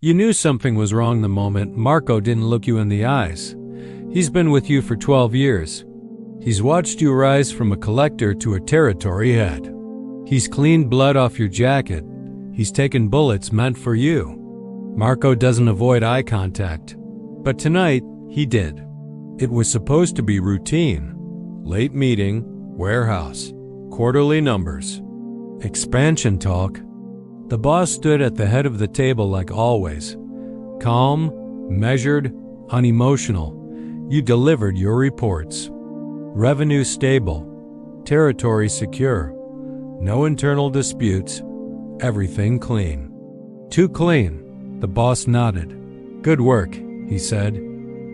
You knew something was wrong the moment Marco didn't look you in the eyes. He's been with you for 12 years. He's watched you rise from a collector to a territory head. He's cleaned blood off your jacket. He's taken bullets meant for you. Marco doesn't avoid eye contact, but tonight he did. It was supposed to be routine. Late meeting, warehouse, quarterly numbers, expansion talk. The boss stood at the head of the table like always. Calm, measured, unemotional. You delivered your reports. Revenue stable. Territory secure. No internal disputes. Everything clean. Too clean, the boss nodded. Good work, he said.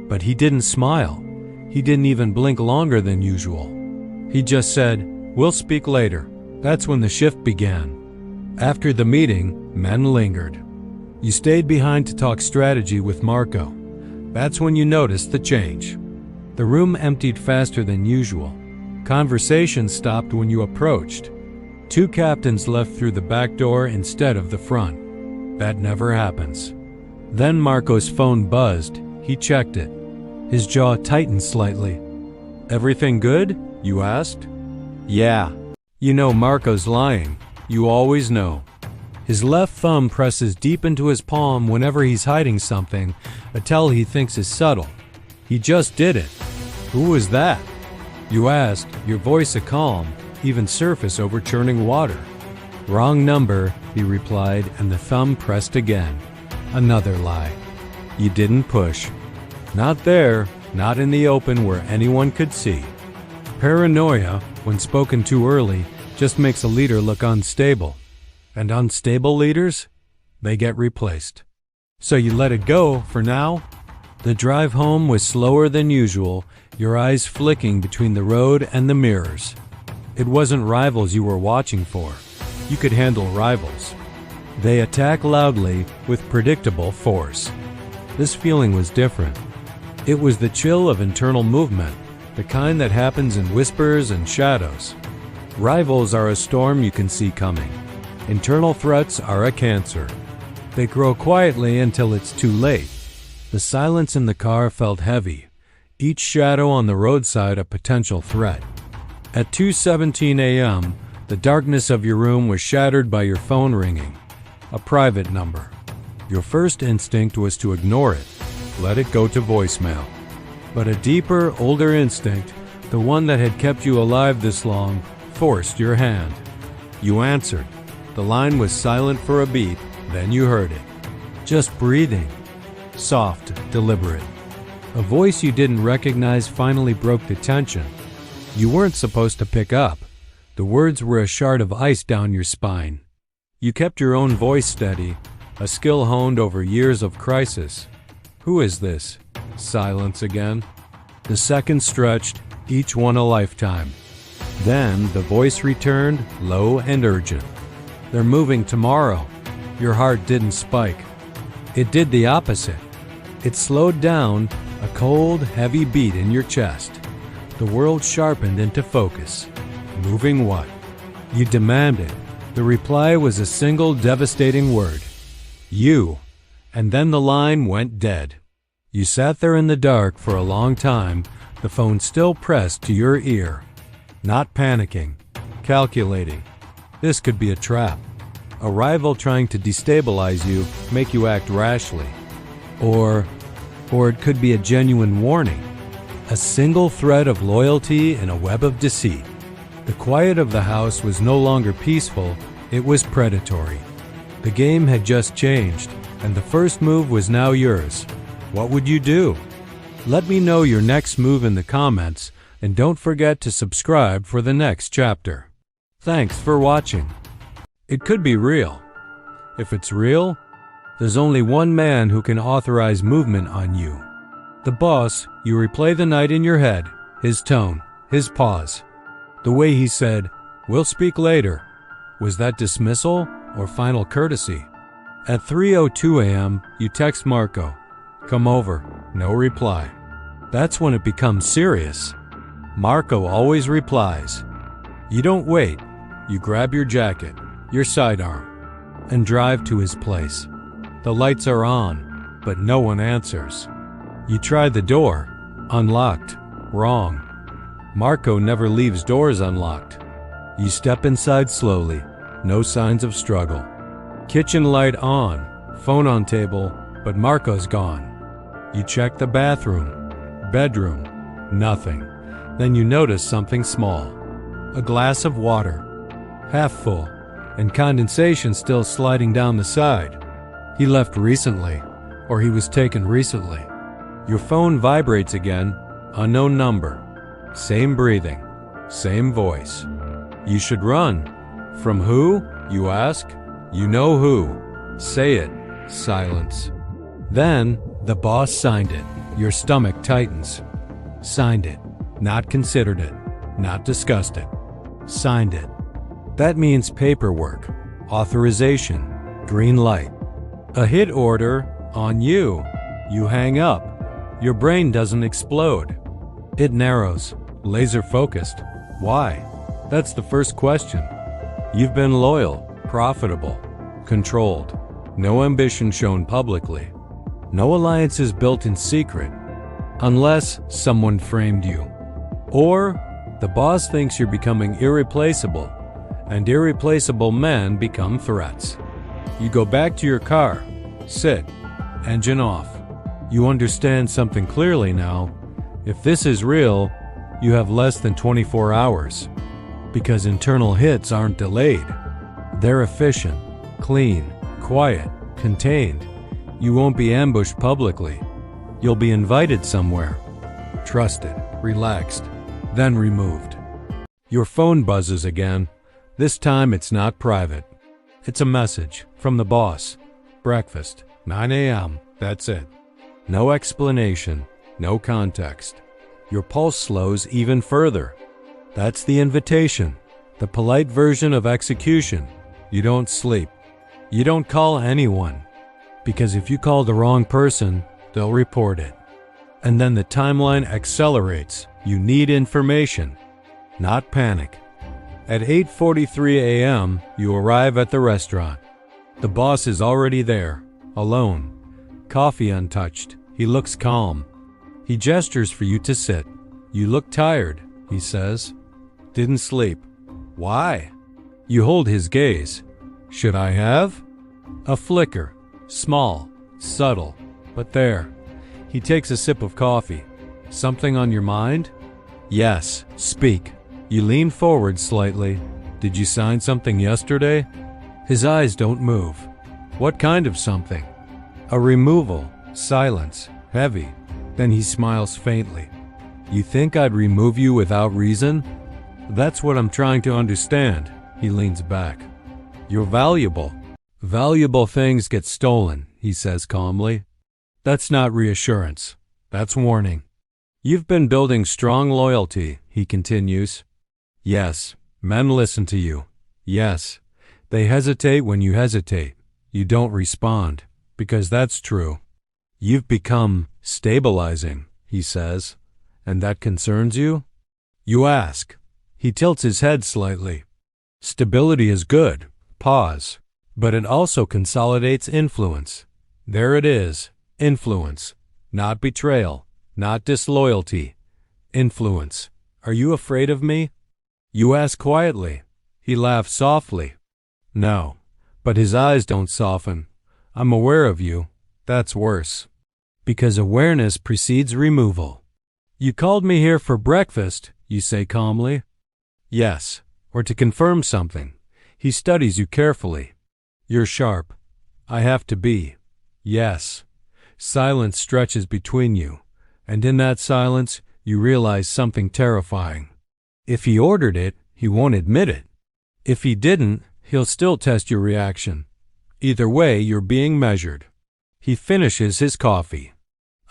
But he didn't smile. He didn't even blink longer than usual. He just said, "We'll speak later." That's when the shift began. After the meeting, men lingered. You stayed behind to talk strategy with Marco. That's when you noticed the change. The room emptied faster than usual. Conversation stopped when you approached. Two captains left through the back door instead of the front. That never happens. Then Marco's phone buzzed. He checked it. His jaw tightened slightly. "Everything good?" you asked. "Yeah." You know Marco's lying. You always know. His left thumb presses deep into his palm whenever he's hiding something, a tell he thinks is subtle. He just did it. "Who was that?" you asked, your voice a calm, even surface over churning water. "Wrong number," he replied, and the thumb pressed again. Another lie. You didn't push. Not there, not in the open where anyone could see. Paranoia, when spoken too early, just makes a leader look unstable. And unstable leaders? They get replaced. So you let it go for now? The drive home was slower than usual, your eyes flicking between the road and the mirrors. It wasn't rivals you were watching for. You could handle rivals. They attack loudly with predictable force. This feeling was different. It was the chill of internal movement, the kind that happens in whispers and shadows. Rivals are a storm you can see coming. Internal threats are a cancer. They grow quietly until it's too late. The silence in the car felt heavy, each shadow on the roadside a potential threat. At 2:17 a.m., the darkness of your room was shattered by your phone ringing. A private number. Your first instinct was to ignore it, let it go to voicemail. But a deeper, older instinct, the one that had kept you alive this long, forced your hand. You answered. The line was silent for a beat, then you heard it. Just breathing. Soft, deliberate. A voice you didn't recognize finally broke the tension. You weren't supposed to pick up. The words were a shard of ice down your spine. You kept your own voice steady, a skill honed over years of crisis. Who is this? Silence again. The seconds stretched, each one a lifetime. Then the voice returned, low and urgent. "They're moving tomorrow." Your heart didn't spike. It did the opposite. It slowed down, a cold, heavy beat in your chest. The world sharpened into focus. Moving what? You demanded. The reply was a single devastating word. You. And then the line went dead. You sat there in the dark for a long time, the phone still pressed to your ear. Not panicking. Calculating. This could be a trap. A rival trying to destabilize you, make you act rashly. Or it could be a genuine warning. A single thread of loyalty in a web of deceit. The quiet of the house was no longer peaceful, it was predatory. The game had just changed, and the first move was now yours. What would you do? Let me know your next move in the comments, and don't forget to subscribe for the next chapter. Thanks for watching. It could be real. If it's real, there's only one man who can authorize movement on you. The boss. You replay the night in your head, his tone, his pause. The way he said, "We'll speak later." Was that dismissal or final courtesy? At 3:02 a.m., you text Marco. "Come over." No reply. That's when it becomes serious. Marco always replies. You don't wait. You grab your jacket, your sidearm, and drive to his place. The lights are on, but no one answers. You try the door. Unlocked. Wrong. Marco never leaves doors unlocked. You step inside slowly. No signs of struggle. Kitchen light on. Phone on table, but Marco's gone. You check the bathroom. Bedroom. Nothing. Then you notice something small. A glass of water. Half full, and condensation still sliding down the side. He left recently, or he was taken recently. Your phone vibrates again. Unknown number. Same breathing. Same voice. You should run. From who? You ask. You know who. Say it. Silence. Then, the boss signed it. Your stomach tightens. Signed it. Not considered it. Not discussed it. Signed it. That means paperwork. Authorization. Green light. A hit order on you. You hang up. Your brain doesn't explode. It narrows. Laser focused. Why? That's the first question. You've been loyal, profitable, controlled. No ambition shown publicly. No alliances built in secret. Unless someone framed you. Or the boss thinks you're becoming irreplaceable, and irreplaceable men become threats. You go back to your car. Sit. Engine off. You understand something clearly now. If this is real, you have less than 24 hours. Because internal hits aren't delayed. They're efficient, clean, quiet, contained. You won't be ambushed publicly. You'll be invited somewhere. Trusted, relaxed, then removed. Your phone buzzes again. This time it's not private. It's a message from the boss. Breakfast, 9 a.m. That's it. No explanation, no context. Your pulse slows even further. That's the invitation, the polite version of execution. You don't sleep. You don't call anyone. Because if you call the wrong person, they'll report it. And then the timeline accelerates. You need information, not panic. At 8:43 a.m., you arrive at the restaurant. The boss is already there, alone. Coffee untouched. He looks calm. He gestures for you to sit. You look tired, he says. Didn't sleep. Why? You hold his gaze. Should I have? A flicker. Small, subtle, but there. He takes a sip of coffee. Something on your mind? Yes, speak. You lean forward slightly. Did you sign something yesterday? His eyes don't move. What kind of something? A removal. Silence. Heavy. Then he smiles faintly. You think I'd remove you without reason? That's what I'm trying to understand. He leans back. You're valuable. Valuable things get stolen, he says calmly. That's not reassurance. That's warning. You've been building strong loyalty, he continues. Yes, men listen to you. Yes, they hesitate when you hesitate. You don't respond, because that's true. You've become stabilizing, he says. And that concerns you? You ask. He tilts his head slightly. Stability is good. Pause. But it also consolidates influence. There it is. Influence. Not betrayal. Not disloyalty. Influence. Are you afraid of me? You ask quietly. He laughs softly. No. But his eyes don't soften. I'm aware of you. That's worse. Because awareness precedes removal. You called me here for breakfast, you say calmly. Yes. Or to confirm something. He studies you carefully. You're sharp. I have to be. Yes. Silence stretches between you, and in that silence, you realize something terrifying. If he ordered it, he won't admit it. If he didn't, he'll still test your reaction. Either way, you're being measured. He finishes his coffee.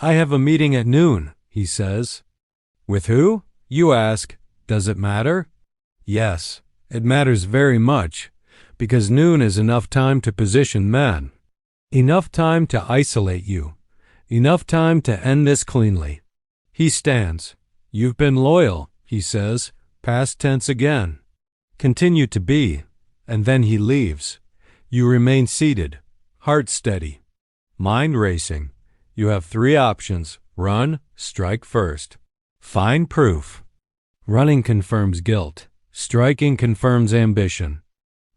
I have a meeting at noon, he says. With who? You ask. Does it matter? Yes, it matters very much. Because noon is enough time to position men. Enough time to isolate you. Enough time to end this cleanly. He stands. You've been loyal, he says, past tense again. Continue to be. And then he leaves. You remain seated, heart steady. Mind racing. You have three options: run, strike first. Find proof. Running confirms guilt. Striking confirms ambition.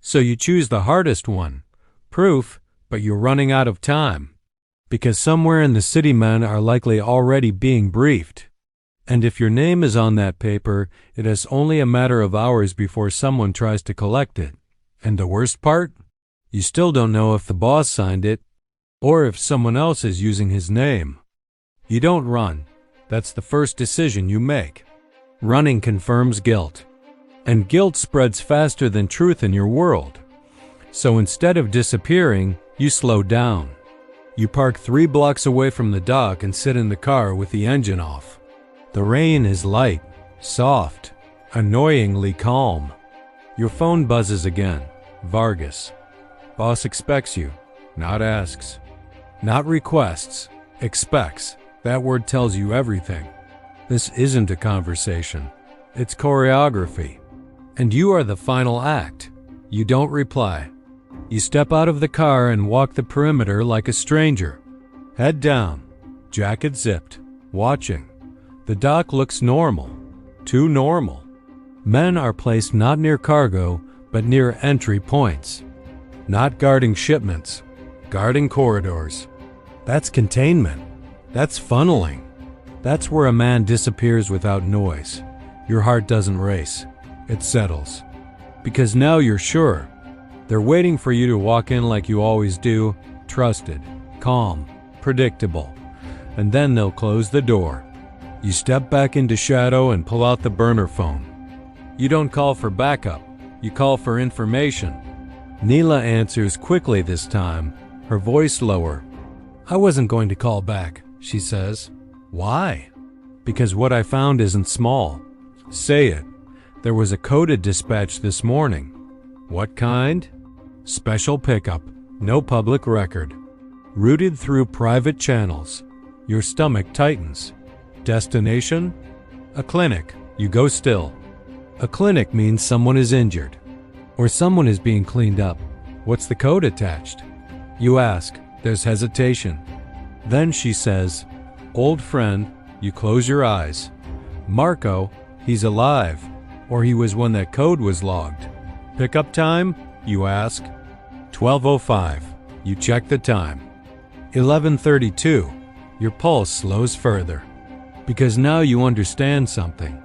So you choose the hardest one, proof, but you're running out of time. Because somewhere in the city men are likely already being briefed. And if your name is on that paper, it is only a matter of hours before someone tries to collect it. And the worst part? You still don't know if the boss signed it, or if someone else is using his name. You don't run. That's the first decision you make. Running confirms guilt. And guilt spreads faster than truth in your world. So instead of disappearing, you slow down. You park 3 blocks away from the dock and sit in the car with the engine off. The rain is light, soft, annoyingly calm. Your phone buzzes again. Vargas. Boss expects you, not asks. Not requests, expects. That word tells you everything. This isn't a conversation. It's choreography. And you are the final act. You don't reply. You step out of the car and walk the perimeter like a stranger. Head down, jacket zipped, watching. The dock looks normal. Too normal. Men are placed not near cargo, but near entry points. Not guarding shipments, guarding corridors. That's containment. That's funneling. That's where a man disappears without noise. Your heart doesn't race. It settles. Because now you're sure. They're waiting for you to walk in like you always do, trusted, calm, predictable. And then they'll close the door. You step back into shadow and pull out the burner phone. You don't call for backup. You call for information. Neela answers quickly this time, her voice lower. I wasn't going to call back, she says. Why? Because what I found isn't small. Say it. There was a coded dispatch this morning. What kind? Special pickup. No public record. Routed through private channels. Your stomach tightens. Destination? A clinic. You go still. A clinic means someone is injured. Or someone is being cleaned up. What's the code attached? You ask. There's hesitation. Then she says, old friend. You close your eyes. Marco, he's alive. Or he was when that code was logged. Pickup time? You ask. 12:05. You check the time. 11:32. Your pulse slows further. Because now you understand something.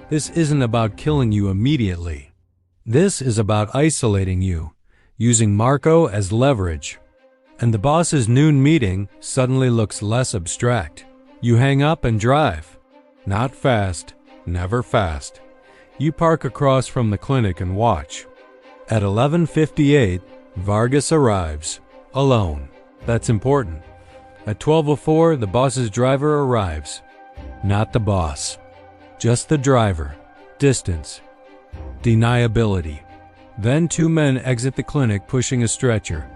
This isn't about killing you immediately. This is about isolating you, using Marco as leverage. And the boss's noon meeting suddenly looks less abstract. You hang up and drive. Not fast, never fast. You park across from the clinic and watch. At 11:58, Vargas arrives, alone. That's important. At 12:04, the boss's driver arrives. Not the boss. Just the driver. Distance. Deniability. Then 2 men exit the clinic pushing a stretcher.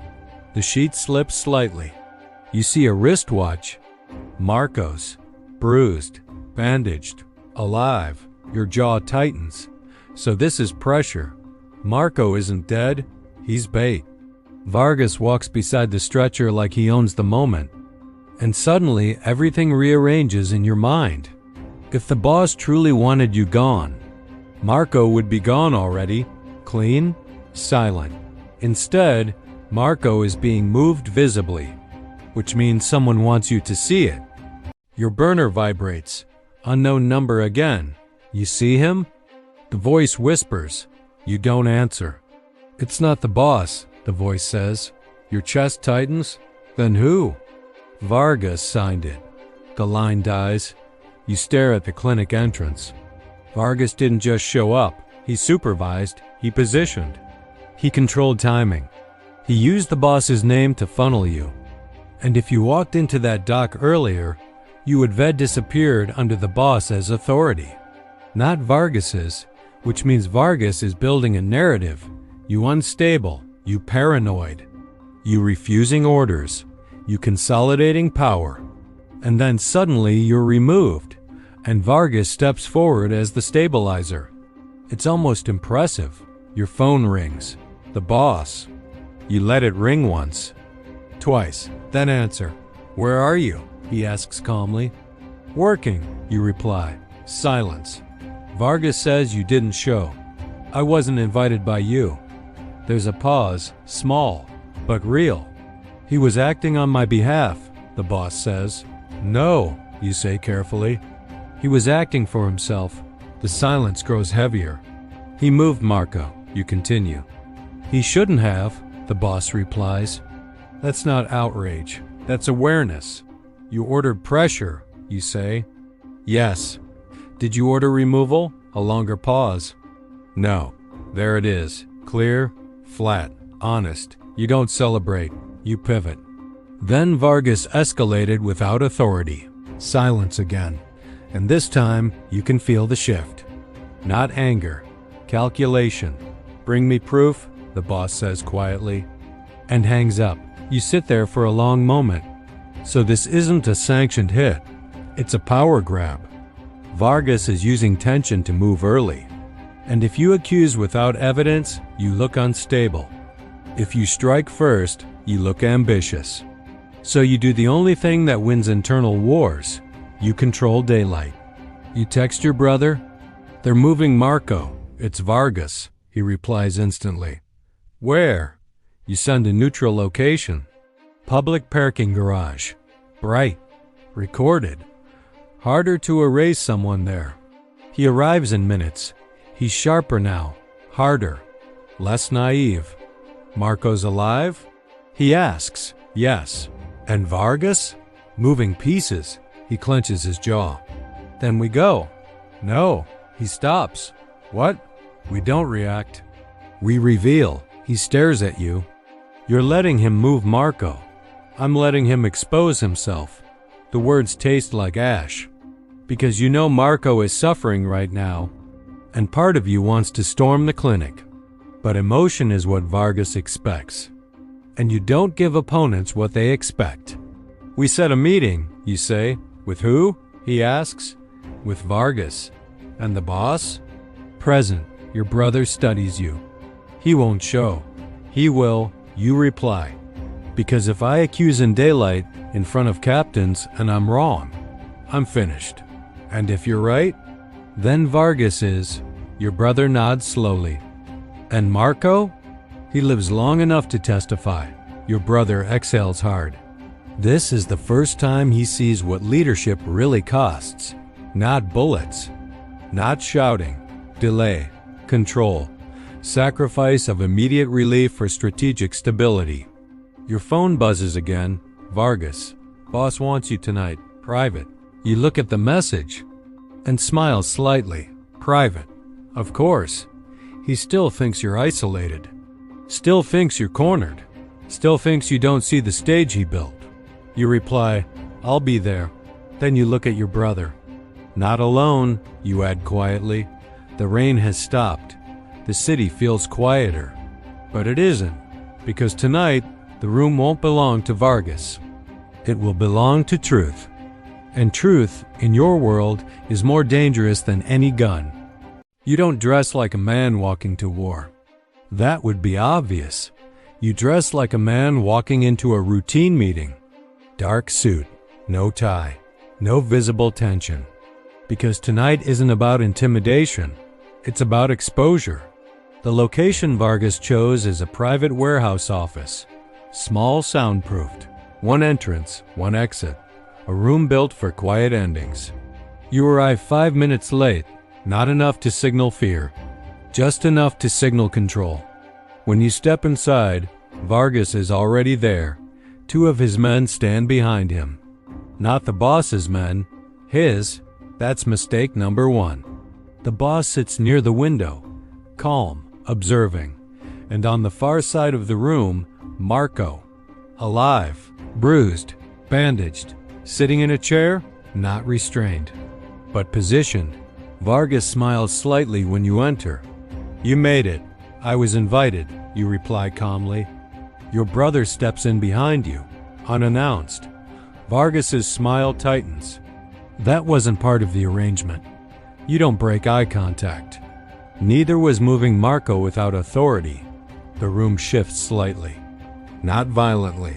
The sheet slips slightly. You see a wristwatch. Marco's. Bruised. Bandaged. Alive. Your jaw tightens. So this is pressure. Marco isn't dead. He's bait. Vargas walks beside the stretcher like he owns the moment. And suddenly, everything rearranges in your mind. If the boss truly wanted you gone, Marco would be gone already, clean, silent. Instead, Marco is being moved visibly, which means someone wants you to see it. Your burner vibrates. Unknown number again. You see him? The voice whispers. You don't answer. It's not the boss, the voice says. Your chest tightens. Then who? Vargas signed it. The line dies. You stare at the clinic entrance. Vargas didn't just show up. He supervised. He positioned. He controlled timing. He used the boss's name to funnel you. And if you walked into that dock earlier, you would have disappeared under the boss as authority. Not Vargas's, which means Vargas is building a narrative. You unstable. You paranoid. You refusing orders. You consolidating power. And then suddenly you're removed, and Vargas steps forward as the stabilizer. It's almost impressive. Your phone rings. The boss. You let it ring once. Twice. Then answer. Where are you? He asks calmly. Working, you reply. Silence. Vargas says you didn't show. I wasn't invited by you. There's a pause, small, but real. He was acting on my behalf, the boss says. No, you say carefully. He was acting for himself. The silence grows heavier. He moved Marco, you continue. He shouldn't have, the boss replies. That's not outrage. That's awareness. You ordered pressure, you say. Yes. Did you order removal? A longer pause. No. There it is. Clear, flat, honest. You don't celebrate. You pivot. Then Vargas escalated without authority. Silence again. And this time, you can feel the shift. Not anger. Calculation. Bring me proof, the boss says quietly. And hangs up. You sit there for a long moment. So this isn't a sanctioned hit. It's a power grab. Vargas is using tension to move early. And if you accuse without evidence, you look unstable. If you strike first, you look ambitious. So you do the only thing that wins internal wars. You control daylight. You text your brother. They're moving Marco. It's Vargas, he replies instantly. Where? You send a neutral location. Public parking garage. Bright. Recorded. Harder to erase someone there. He arrives in minutes. He's sharper now. Harder. Less naive. Marco's alive? He asks. Yes. And Vargas? Moving pieces. He clenches his jaw. Then we go. No. He stops. What? We don't react. We reveal. He stares at you. You're letting him move Marco. I'm letting him expose himself. The words taste like ash. Because you know Marco is suffering right now, and part of you wants to storm the clinic. But emotion is what Vargas expects. And you don't give opponents what they expect. We set a meeting, you say. With who? He asks. With Vargas. And the boss? Present. Your brother studies you. He won't show. He will, you reply. Because if I accuse in daylight, in front of captains, and I'm wrong, I'm finished. And if you're right, then Vargas is. Your brother nods slowly. And Marco? He lives long enough to testify. Your brother exhales hard. This is the first time he sees what leadership really costs. Not bullets. Not shouting. Delay. Control. Sacrifice of immediate relief for strategic stability. Your phone buzzes again. Vargas. Boss wants you tonight. Private. You look at the message and smile slightly. Private. Of course. He still thinks you're isolated. Still thinks you're cornered. Still thinks you don't see the stage he built. You reply, I'll be there. Then you look at your brother. Not alone, you add quietly. The rain has stopped. The city feels quieter. But it isn't, because tonight the room won't belong to Vargas. It will belong to truth. And truth, in your world, is more dangerous than any gun. You don't dress like a man walking to war. That would be obvious. You dress like a man walking into a routine meeting. Dark suit, no tie, no visible tension. Because tonight isn't about intimidation. It's about exposure. The location Vargas chose is a private warehouse office. Small, soundproofed. One entrance, one exit. A room built for quiet endings. You arrive 5 minutes late. Not enough to signal fear. Just enough to signal control. When you step inside, Vargas is already there. 2 of his men stand behind him. Not the boss's men. His. That's mistake number 1. The boss sits near the window, calm, observing. And on the far side of the room, Marco. Alive, bruised, bandaged, sitting in a chair, not restrained, but positioned. Vargas smiles slightly when you enter. You made it. I was invited, you reply calmly. Your brother steps in behind you, unannounced. Vargas's smile tightens. That wasn't part of the arrangement. You don't break eye contact. Neither was moving Marco without authority. The room shifts slightly. Not violently,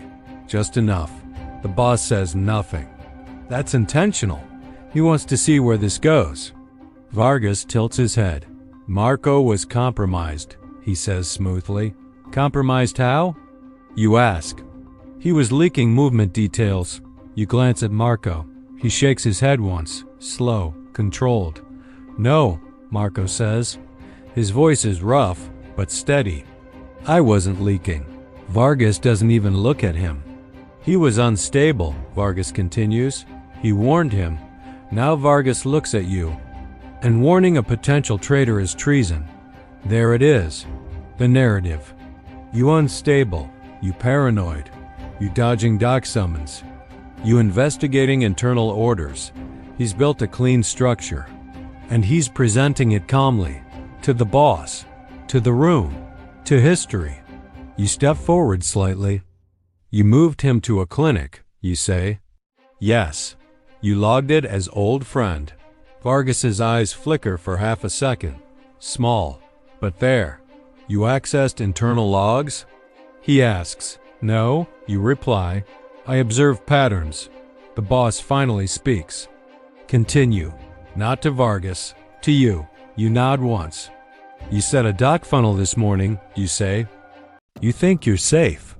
Just enough. The boss says nothing. That's intentional. He wants to see where this goes. Vargas tilts his head. Marco was compromised, he says smoothly. Compromised how? You ask. He was leaking movement details. You glance at Marco. He shakes his head once, slow, controlled. No, Marco says. His voice is rough, but steady. I wasn't leaking. Vargas doesn't even look at him. He was unstable, Vargas continues. He warned him. Now Vargas looks at you. And warning a potential traitor is treason. There it is. The narrative. You unstable. You paranoid. You dodging doc summons. You investigating internal orders. He's built a clean structure. And he's presenting it calmly. To the boss. To the room. To history. You step forward slightly. You moved him to a clinic, you say. Yes. You logged it as old friend. Vargas's eyes flicker for half a second. Small. But there. You accessed internal logs? He asks. No, you reply. I observe patterns. The boss finally speaks. Continue. Not to Vargas. To you. You nod once. You set a doc funnel this morning, you say. You think you're safe.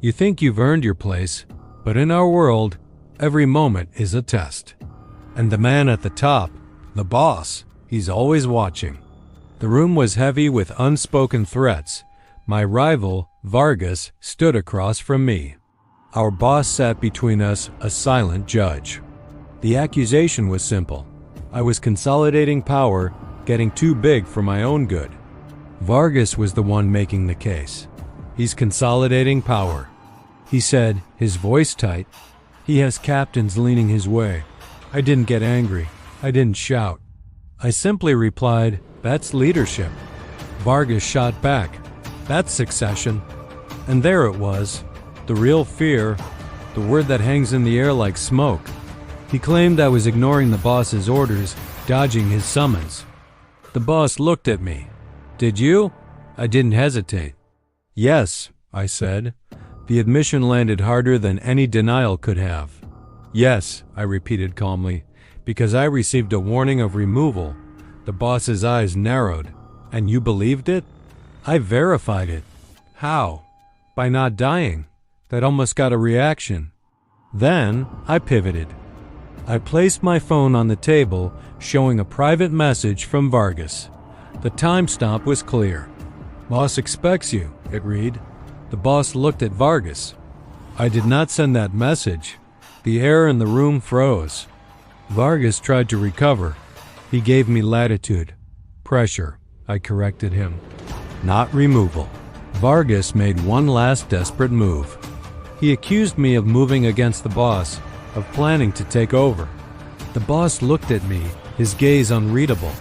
You think you've earned your place, but in our world, every moment is a test. And the man at the top, the boss, he's always watching. The room was heavy with unspoken threats. My rival, Vargas, stood across from me. Our boss sat between us, a silent judge. The accusation was simple. I was consolidating power, getting too big for my own good. Vargas was the one making the case. He's consolidating power. He said, his voice tight. He has captains leaning his way. I didn't get angry. I didn't shout. I simply replied, that's leadership. Vargas shot back. That's succession. And there it was. The real fear. The word that hangs in the air like smoke. He claimed I was ignoring the boss's orders, dodging his summons. The boss looked at me. Did you? I didn't hesitate. Yes, I said. The admission landed harder than any denial could have. Yes, I repeated calmly, because I received a warning of removal. The boss's eyes narrowed. And you believed it? I verified it. How? By not dying. That almost got a reaction. Then I pivoted. I placed my phone on the table, showing a private message from Vargas. The timestamp was clear. Boss expects you, it read. The boss looked at Vargas. I did not send that message. The air in the room froze. Vargas tried to recover. He gave me latitude. Pressure, I corrected him. Not removal. Vargas made one last desperate move. He accused me of moving against the boss, of planning to take over. The boss looked at me, his gaze unreadable.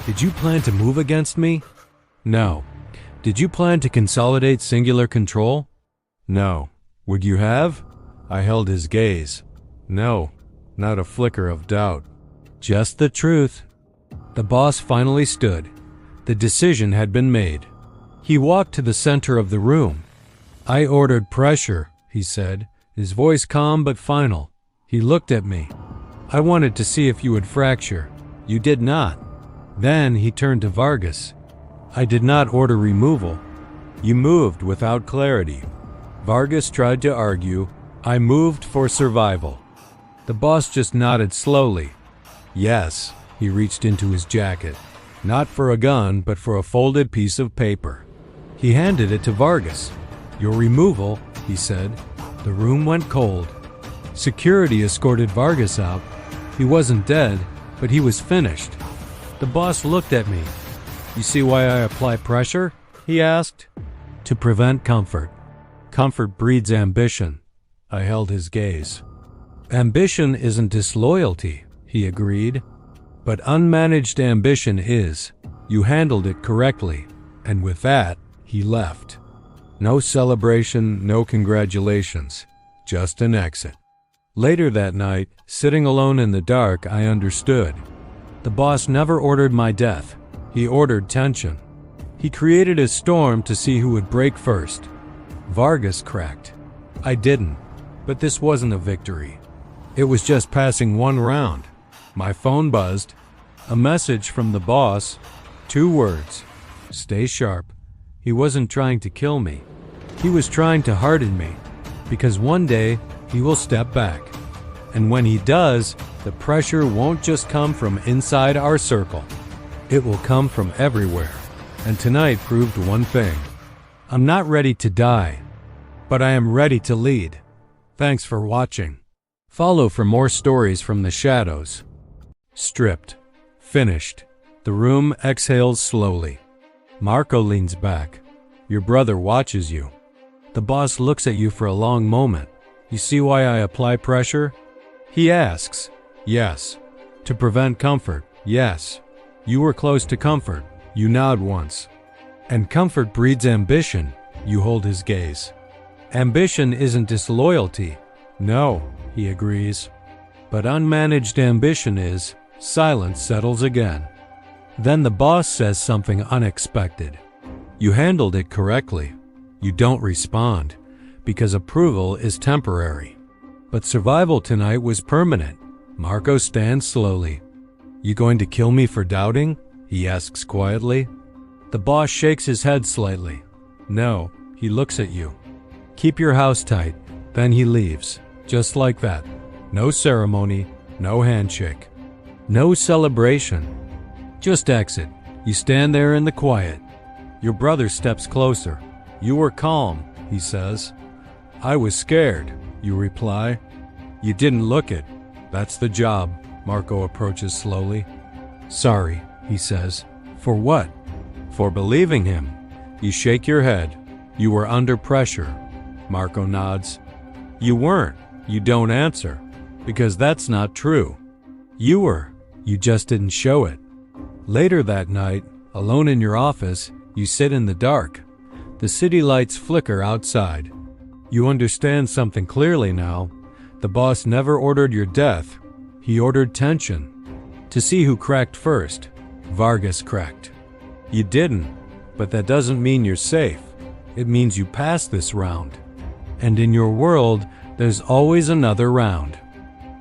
Did you plan to move against me? No. Did you plan to consolidate singular control? No. Would you have? I held his gaze. No. Not a flicker of doubt. Just the truth. The boss finally stood. The decision had been made. He walked to the center of the room. I ordered pressure, he said, his voice calm but final. He looked at me. I wanted to see if you would fracture. You did not. Then he turned to Vargas. I did not order removal. You moved without clarity. Vargas tried to argue. I moved for survival. The boss just nodded slowly. Yes, he reached into his jacket. Not for a gun, but for a folded piece of paper. He handed it to Vargas. Your removal, he said. The room went cold. Security escorted Vargas out. He wasn't dead, but he was finished. The boss looked at me. You see why I apply pressure? He asked. To prevent comfort. Comfort breeds ambition. I held his gaze. Ambition isn't disloyalty, he agreed. But unmanaged ambition is. You handled it correctly. And with that, he left. No celebration, no congratulations. Just an exit. Later that night, sitting alone in the dark, I understood. The boss never ordered my death. He ordered tension. He created a storm to see who would break first. Vargas cracked. I didn't. But this wasn't a victory. It was just passing one round. My phone buzzed. A message from the boss. 2 words. Stay sharp. He wasn't trying to kill me. He was trying to harden me. Because one day, he will step back. And when he does, the pressure won't just come from inside our circle. It will come from everywhere. And tonight proved one thing. I'm not ready to die, but I am ready to lead. Thanks for watching. Follow for more stories from the shadows. Stripped. Finished. The room exhales slowly. Marco leans back. Your brother watches you. The boss looks at you for a long moment. You see why I apply pressure? He asks. Yes. To prevent comfort. Yes. You were close to comfort. You nod once. And comfort breeds ambition. You hold his gaze. Ambition isn't disloyalty. No, he agrees. But unmanaged ambition is. Silence settles again. Then the boss says something unexpected. You handled it correctly. You don't respond, because approval is temporary. But survival tonight was permanent. Marco stands slowly. You going to kill me for doubting? He asks quietly. The boss shakes his head slightly. No, he looks at you. Keep your house tight. Then he leaves, just like that. No ceremony, no handshake. No celebration. Just exit. You stand there in the quiet. Your brother steps closer. You were calm, he says. I was scared, you reply. You didn't look it. That's the job. Marco approaches slowly. Sorry, he says. For what? For believing him. You shake your head. You were under pressure. Marco nods. You weren't. You don't answer. Because that's not true. You were. You just didn't show it. Later that night, alone in your office, you sit in the dark. The city lights flicker outside. You understand something clearly now. The boss never ordered your death. He ordered tension. To see who cracked first. Vargas cracked. You didn't, but that doesn't mean you're safe. It means you passed this round. And in your world, there's always another round.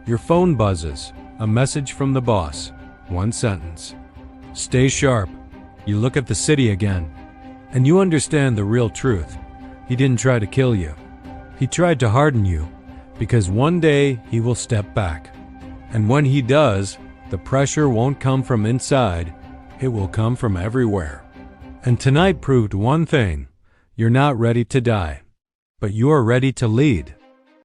Your phone buzzes. A message from the boss. 1 sentence. Stay sharp. You look at the city again. And you understand the real truth. He didn't try to kill you. He tried to harden you. Because one day he will step back. And when he does, the pressure won't come from inside. It will come from everywhere. And tonight proved one thing. You're not ready to die. But you are ready to lead.